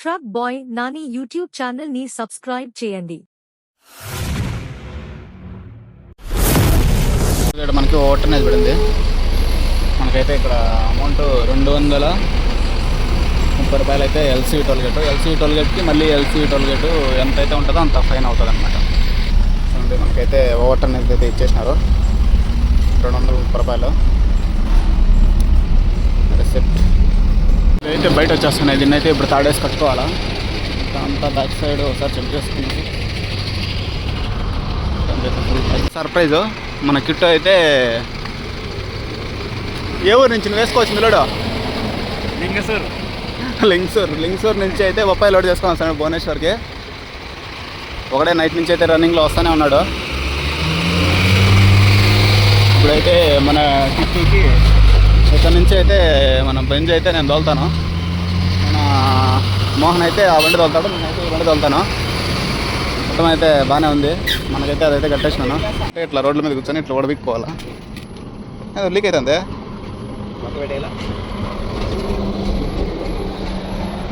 Truck boy Nani YouTube channel ని subscribe చేయండి. ఇక్కడ మనకి ఓట్ అనేది పడింది. మనకైతే ఇక్కడ అమౌంట్ 230 రూపాయలు అయితే ఎల్సీ టోల్గేట్కి మళ్ళీ ఎల్సీ టోల్గేట్ ఎంత అయితే ఉంటుందో అంత ఫైన్ అవుతుంది అనమాట. చూడండి మనకైతే ఓవర్ అనేది అయితే ఇచ్చేసినారు 230 రూపాయలు. రిసిప్ట్ అయితే బయట వచ్చేస్తున్నాయి. దీన్ని అయితే ఇప్పుడు తాడేసి కట్టుకోవాలా. అంతా బ్యాక్ సైడ్ ఒకసారి చెక్ చేసుకున్నాను. సర్ప్రైజ్ మన కిట్ అయితే ఏ ఊరు నుంచి వేసుకోవచ్చు మిలోడు? లింగసూర్ నుంచి అయితే బొప్పాయి లోడ్ చేసుకొని వస్తాను భువనేశ్వర్కి. ఒకడే నైట్ నుంచి అయితే రన్నింగ్లో వస్తూనే ఉన్నాడు. ఇప్పుడైతే మన కిట్కి ఇక్కడ నుంచి అయితే మన బెంజ్ అయితే నేను తోలుతాను. మన మోహన్ అయితే ఆ బండి తోలుతాడు, నేనైతే ఈ బండి తోలుతాను. మొత్తం అయితే బాగానే ఉంది. మనకైతే అదైతే కట్టేసినాను. ఇట్లా రోడ్ల మీద కూర్చొని ఇట్లా ఓడబిక్కోవాలా. లీక్ అవుతుంది,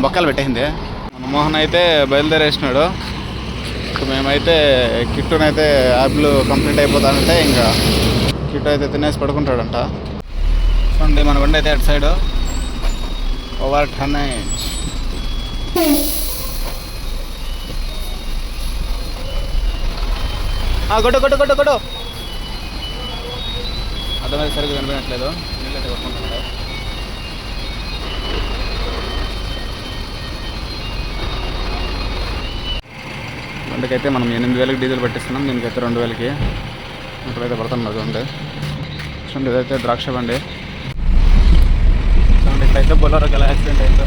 బొక్కలు పెట్టేసింది. మన మోహన్ అయితే బయలుదేరేసినాడు. మేమైతే కిట్టునైతే యాప్లు కంప్లీట్ అయిపోతానంటే ఇంకా కిట్టు అయితే తినేసి పడుకుంటాడంట. చూడండి మన బండి అయితే అటు సైడ్ ఓవర్ టన్నేజ్. కొట్టు అర్థమైతే సరిగ్గా కనిపించట్లేదు. నీళ్ళైతే కొట్టుకుంటున్నాడు. బండికైతే మనం 8,000కి డీజిల్ పెట్టిస్తున్నాం. దీనికైతే 2,000కి ఇప్పుడైతే పడుతున్నారు. చూడండి ఇదైతే ద్రాక్ష బండి. చూడండి ఇక్కడైతే బొలెరోకి ఎలా యాక్సిడెంట్ అయిందో.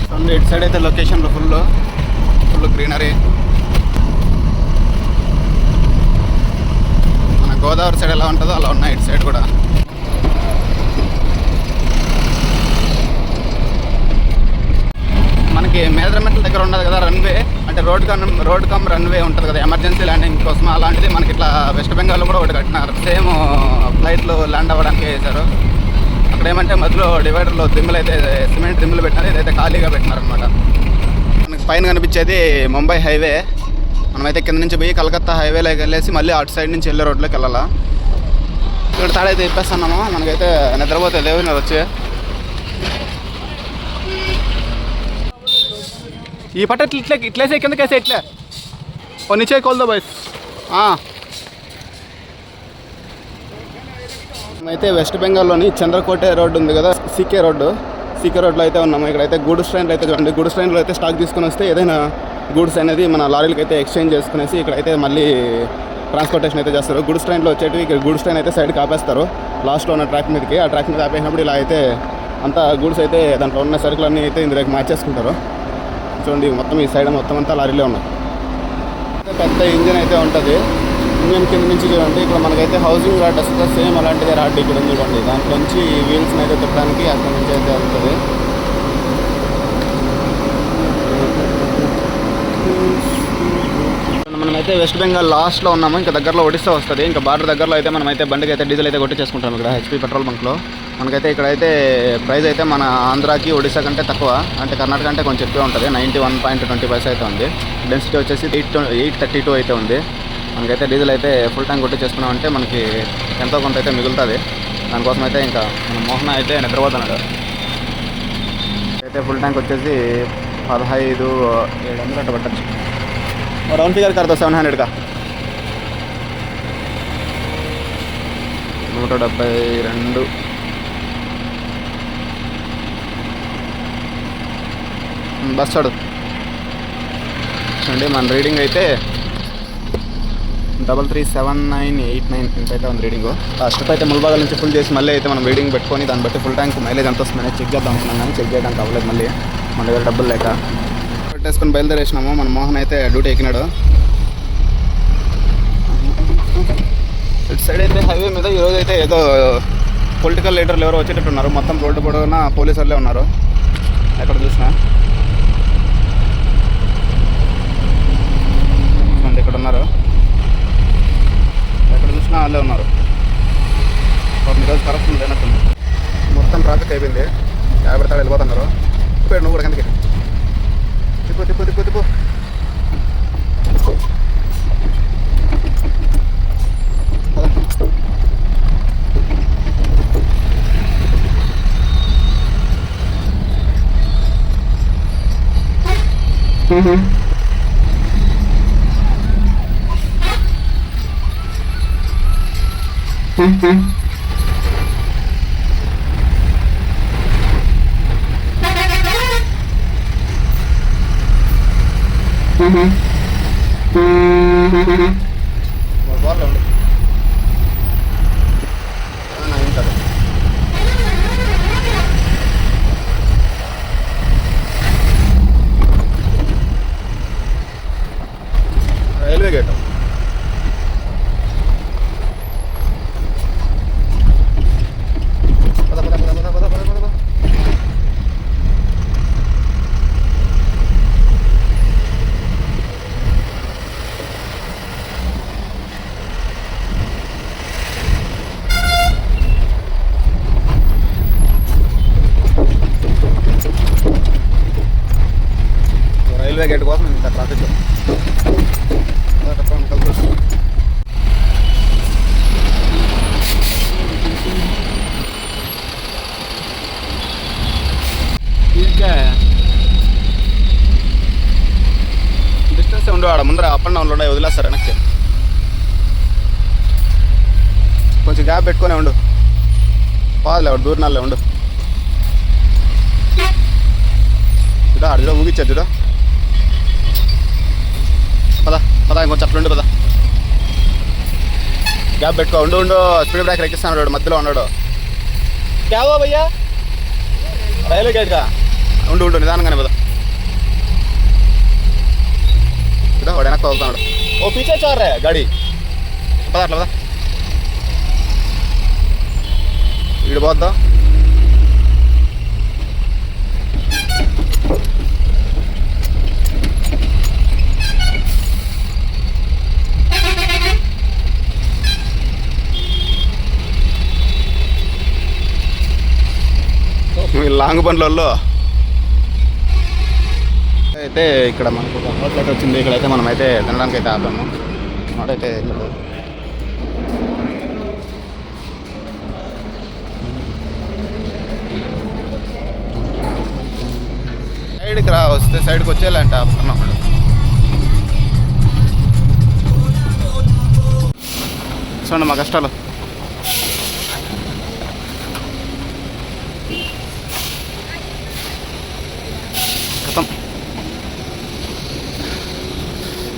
చూడండి ఇటు సైడ్ అయితే లొకేషన్లో ఫుల్ గ్రీనరీ. మన గోదావరి సైడ్ ఎలా ఉంటుందో అలా ఉన్నాయి ఇటు సైడ్ కూడా. మనకి మేదరమెట్ల దగ్గర ఉండదు కదా రన్వే, అంటే రోడ్ కమ్ రన్వే ఉంటుంది కదా ఎమర్జెన్సీ ల్యాండింగ్ కోసం. అలాంటిది మనకి ఇట్లా వెస్ట్ బెంగాల్లో కూడా ఒకటి కట్టినారు. సేమ్ ఫ్లైట్లు ల్యాండ్ అవ్వడానికి వేశారు. అక్కడ ఏమంటే మధ్యలో డివైడర్లో దిమ్ములు అయితే సిమెంట్ దిమ్ములు పెట్టినారు. ఇదైతే ఖాళీగా పెట్టినారు అనమాట. మనకి పైన కనిపించేది ముంబై హైవే. మనమైతే కింద నుంచి పోయి కలకత్తా హైవేలోకి వెళ్ళేసి మళ్ళీ అటు సైడ్ నుంచి వెళ్ళే రోడ్లోకి వెళ్ళాలా. ఇక్కడ తాడైతే ఇప్పేస్తున్నాము. మనకైతే నిద్రపోతే లేవున్నారు వచ్చి. ఈ పట్ట ఇట్లేసే కిందకేసే ఇట్లే నిచ్చే కోల్దో బాయ్స్. అయితే వెస్ట్ బెంగాల్లోని చంద్రకోట రోడ్డు ఉంది కదా, సీకే రోడ్లో అయితే ఉన్నాము. ఇక్కడైతే గూడ్స్ ట్రైన్లు అయితే చూడండి. గూడ్స్ ట్రైన్లో అయితే స్టాక్ తీసుకుని వస్తే ఏదైనా గూడ్స్ అనేది మన లారీలకి అయితే ఎక్స్చేంజ్ చేసుకునేసి ఇక్కడైతే మళ్ళీ ట్రాన్స్పోర్టేషన్ అయితే చేస్తారు. గూడ్స్ ట్రైన్లో వచ్చేటివి ఇక్కడ గూడ్స్ ట్రైన్ అయితే సైడ్కి ఆపేస్తారు లాస్ట్లో ఉన్న ట్రాక్ మీదకి. ఆ ట్రాక్ మీద ఆపేసినప్పుడు ఇలా అయితే అంతా గూడ్స్ అయితే దాంట్లో ఉన్న సరుకులన్నీ అయితే ఇందులోకి మార్చేసుకుంటారు. చూడండి మొత్తం ఈ సైడ్ మొత్తం అంతా లారీలే ఉన్నాయి. పెద్ద ఇంజిన్ అయితే ఉంటుంది. ఇంజిన్ కింద నుంచి చూడండి ఇక్కడ మనకైతే హౌసింగ్ రాడ్ వస్తుంది. సేమ్ అలాంటిదే రాడ్ ఇక్కడ ఉంది చూడండి. దాంట్లో నుంచి వీల్స్ని అయితే తిప్పడానికి అక్కడ నుంచి అయితే వెళ్తుంది. మనమైతే వెస్ట్ బెంగాల్ లాస్ట్లో ఉన్నాము. ఇంకా దగ్గరలో ఒడిస్సా వస్తుంది. ఇంకా బార్డర్ దగ్గరలో అయితే మనమైతే బండికి అయితే డీజిల్ అయితే కొట్టించేసుకుంటాం ఇక్కడ హెచ్పి పెట్రోల్ బంక్లో. మనకైతే ఇక్కడైతే ప్రైస్ అయితే మన ఆంధ్రాకి ఒడిస్సా కంటే తక్కువ, అంటే కర్ణాటక అంటే కొంచెం ఎక్కువ ఉంటుంది. 91.20 పైసా అయితే ఉంది. డెన్సిటీ వచ్చేసి 832 అయితే ఉంది. మనకైతే డీజిల్ అయితే ఫుల్ ట్యాంక్ కొట్టించేసుకున్నామంటే మనకి ఎంతో కొంత అయితే మిగులుతుంది. దానికోసం అయితే ఇంకా మన మోహన అయితే నిద్రపోతున్నాడు. అయితే ఫుల్ ట్యాంక్ వచ్చేసి 15,700 అట్లా పట్టచ్చు. రౌండ్ ఫిగర్ కడతా 700 का 172 బస్ చాడు చూడండి. మన రీడింగ్ అయితే 337989 ఇంతైతే ఉంది రీడింగ్. ఫస్ట్ అయితే ముల్బాగల్ నుంచి ఫుల్ చేసి మళ్ళీ అయితే మనం రీడింగ్ పెట్టుకొని దాన్ని బట్టి ఫుల్ ట్యాంక్ మైలేజ్ ఎంత వస్తుందని చెక్ చేద్దాం అనుకున్నాం. కానీ చెక్ చేయడానికి అవ్వలేదు. మళ్ళీ మన దగ్గర డబ్బులు లేక పెట్టేసుకొని బయలుదేరేసినాము. మన మోహన్ అయితే డ్యూటీ ఎక్కినాడు. ఇటు సైడ్ అయితే హైవే మీద ఈరోజు అయితే ఏదో పొలిటికల్ లీడర్లు ఎవరో వచ్చేటట్టున్నారు. మొత్తం రోడ్డు పొడవునా పోలీసు వాళ్ళే ఉన్నారు ఎక్కడ చూసినా. ఇక్కడ ఉన్నారు. తిప్పుతున్నారు. తిప్పాడు నువ్వు కూడా కిందకి. తిప్పు తిప్పు తిప్పు తిప్పు. రైల్వే గేట్ పద పద పద పద పద పద పద. రైల్వే గేట్ కోసం ఇంత ట్రాఫిక్. డిస్టెన్స్ ఉండు ఆడ ముందర అప్ అండ్ డౌన్లు ఉన్నాయి, వదిలేస్తారు వెనక్కి. కొంచెం గ్యాప్ పెట్టుకునే ఉండు, పాదులే వాడు దూరినాలే ఉండు. చూడా ఆడ చూడ ఊగిచ్చారు చూడ. పదా పదా ఇంకొంచెం అట్లా ఉండు పదా. గ్యాప్ పెట్టుకో ఉండు ఉండు. స్పీడ్ బ్రేకర్ ఎక్కిస్తాను వాడు మధ్యలో ఉన్నాడు. క్యావో భయ్యా రైల్వే గేట్గా ఉండు ఉండు నిదానంగానే పదా. చూడ వాడు వెనక్కి వదులుతున్నాడు. ఓ పీచే చోర్రే గాడి పదా అట్లా పదా. వీడు పోద్దా. లాంగ్ బండ్లలో అయితే ఇక్కడ మనకు ఒక హోటల్ అయితే వచ్చింది. ఇక్కడైతే మనం అయితే తినడానికి అయితే ఆపాము. మాడైతే సైడ్కి రా, వస్తే సైడ్కి వచ్చేయాలంటే ఆపుతున్నాం. చూడండి మా కష్టాలు.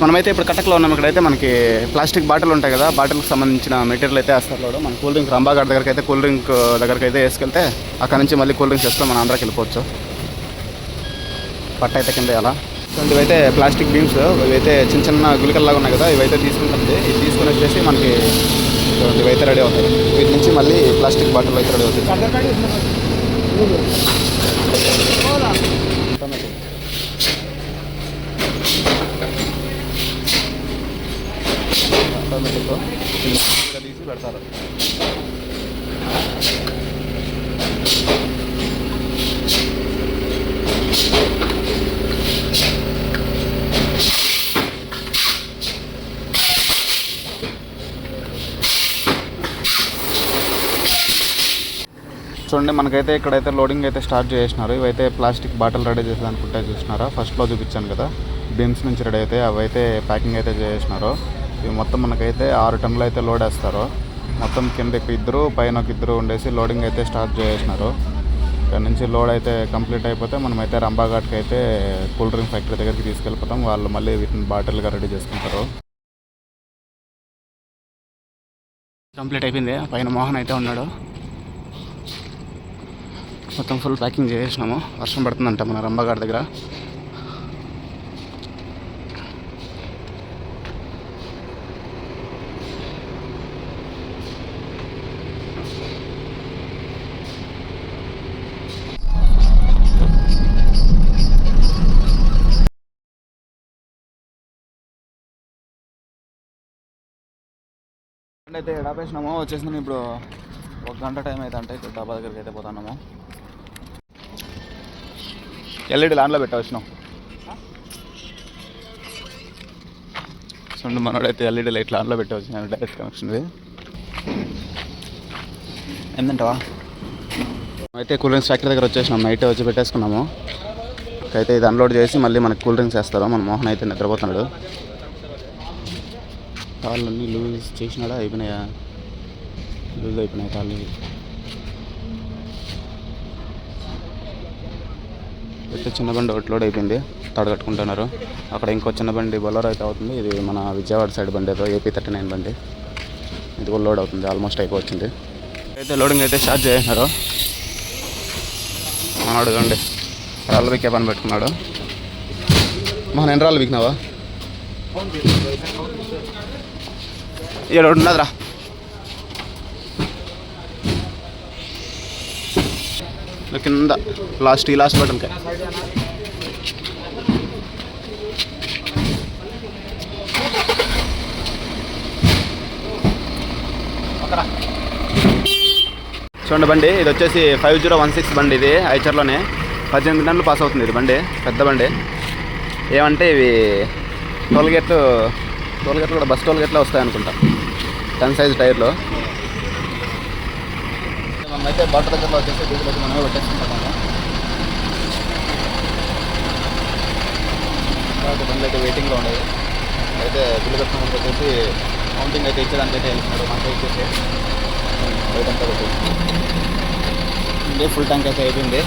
మనమైతే ఇప్పుడు కటక్లో ఉన్నాం. ఇక్కడైతే మనకి ప్లాస్టిక్ బాటిల్ ఉంటాయి కదా, బాటిల్కి సంబంధించిన మెటీరియల్ అయితే వేస్తారు. మన కూల్ డ్రింక్ రంబాగాడ్ దగ్గరికి అయితే కూల్ డ్రింక్ దగ్గరికి అయితే వేసుకెళ్తే అక్కడ నుంచి మళ్ళీ కూల్ డ్రింక్స్ వేసుకొని మన ఆంధ్రాకి వెళ్ళిపోవచ్చు. పట్ట అయితే కింద అలా. ఇవైతే ప్లాస్టిక్ బీమ్స్, ఇవైతే చిన్న చిన్న గులికల్లాగా ఉన్నాయి కదా, ఇవైతే తీసుకుంటుంది. ఇది తీసుకొని వచ్చేసి మనకి ఇవైతే రెడీ అవుతాయి. వీటి నుంచి మళ్ళీ ప్లాస్టిక్ బాటిల్ అయితే రెడీ అవుతాయి. తీసి పెడతారు. చూడండి మనకైతే ఇక్కడైతే లోడింగ్ అయితే స్టార్ట్ చేసినారు. ఇవైతే ప్లాస్టిక్ బాటిల్ రెడీ చేసి అనుకుంటే చూసినారా, ఫస్ట్లో చూపించాను కదా బీమ్స్ నుంచి రెడీ అయితే అవైతే ప్యాకింగ్ అయితే చేసినారు. ఇవి మొత్తం మనకైతే 6 టన్నులు అయితే లోడ్ వేస్తారు. మొత్తం కిందకి ఇద్దరు పైన ఒక ఇద్దరు ఉండేసి లోడింగ్ అయితే స్టార్ట్ చేసినారు. ఇక్కడ నుంచి లోడ్ అయితే కంప్లీట్ అయిపోతే మనమైతే రంబాఘాట్కి అయితే కూల్ డ్రింక్ ఫ్యాక్టరీ దగ్గరికి తీసుకెళ్ళిపోతాం. వాళ్ళు మళ్ళీ వీటిని బాటిల్గా రెడీ చేసుకుంటారు. కంప్లీట్ అయిపోయింది. పైన మోహన్ అయితే ఉన్నాడు. మొత్తం ఫుల్ ప్యాకింగ్ చేసేసినాము. వర్షం పడుతుందంట మన రంబాఘాట్ దగ్గర. అయితే ఎడాపేసినాము, వచ్చేసినాము. ఇప్పుడు 1 గంట టైం అయితే అంటే ఇప్పుడు డాబా దగ్గరికి అయితే పోతున్నాము. ఎల్ఈడి లాన్లో పెట్టవచ్చును. చూడండి మనోడైతే ఎల్ఈడి లైట్ లాన్లో పెట్టవచ్చు. నేను డైరెక్ట్ కనెక్షన్ ఇది ఏంటంటావా. అయితే కూల్ డ్రింక్స్ ఫ్యాక్టరీ దగ్గర వచ్చేసినాం. నైట్ వచ్చి పెట్టేసుకున్నాము. అయితే ఇది అన్లోడ్ చేసి మళ్ళీ మనకి కూల్ డ్రింక్స్ వేస్తారు. మన మోహన్ అయితే నిద్రపోతున్నాడు. తాళ్ళన్నీ లూజ్ చేసినాడా, అయిపోయినాయా? లూజ్ అయిపోయినాయి తాళ్ళు. అయితే చిన్న బండి ఒకటి లోడ్ అయిపోయింది, తాడు కట్టుకుంటున్నారు. అక్కడ ఇంకో చిన్న బండి బొలరో అయితే అవుతుంది. ఇది మన విజయవాడ సైడ్ బండి, ఏదో AP 39 బండి. ఇది కూడా లోడ్ అవుతుంది, ఆల్మోస్ట్ అయిపోవచ్చింది. అయితే లోడింగ్ అయితే స్టార్ట్ చేసినారు. మనోడు చూడండి రాళ్ళు బిక్కే పని పెట్టుకున్నాడు. మన ఎన్ని రాళ్ళు బిక్కినావా? ఇక్కడ ఒకటి ఉన్నదిరా. కింద లాస్ట్ బటన్కే చూడండి బండి. ఇది వచ్చేసి 5016 బండి. ఇది ఐచర్లోనే 18 టన్నులు పాస్ అవుతుంది. ఇది బండి పెద్ద బండి. ఏమంటే ఇవి టోల్గేట్లు కూడా బస్ టోల్గేట్లో వస్తాయనుకుంటా. 10 సైజ్ టైర్లు. మనమైతే బాటర్ దగ్గరలో వచ్చేసి డీజిల్ అయితే మనమే పెట్టేసుకుంటాము. బండ్లు అయితే వెయిటింగ్లో ఉండేది. అయితే బిల్లు కట్టుకున్నప్పుడు వచ్చేసి కౌంటింగ్ అయితే ఇచ్చేదానికి అయితే వెళ్తున్నాడు. మనతో ఇచ్చేసి బయటంతా పెట్టేసి ఫుల్ ట్యాంక్ అయితే అయిపోయింది.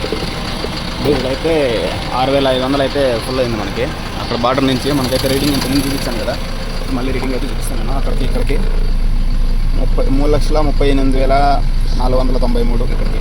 డీజిల్ అయితే 6500 అయితే ఫుల్ అయింది మనకి. అక్కడ బార్డర్ నుంచి మనకైతే రీడింగ్ ఎంత నేను చూపించాను కదా, మళ్ళీ రీడింగ్ అయితే చూపిస్తాను. అక్కడికి ఇక్కడికి 3,38,493 ఇక్కడికి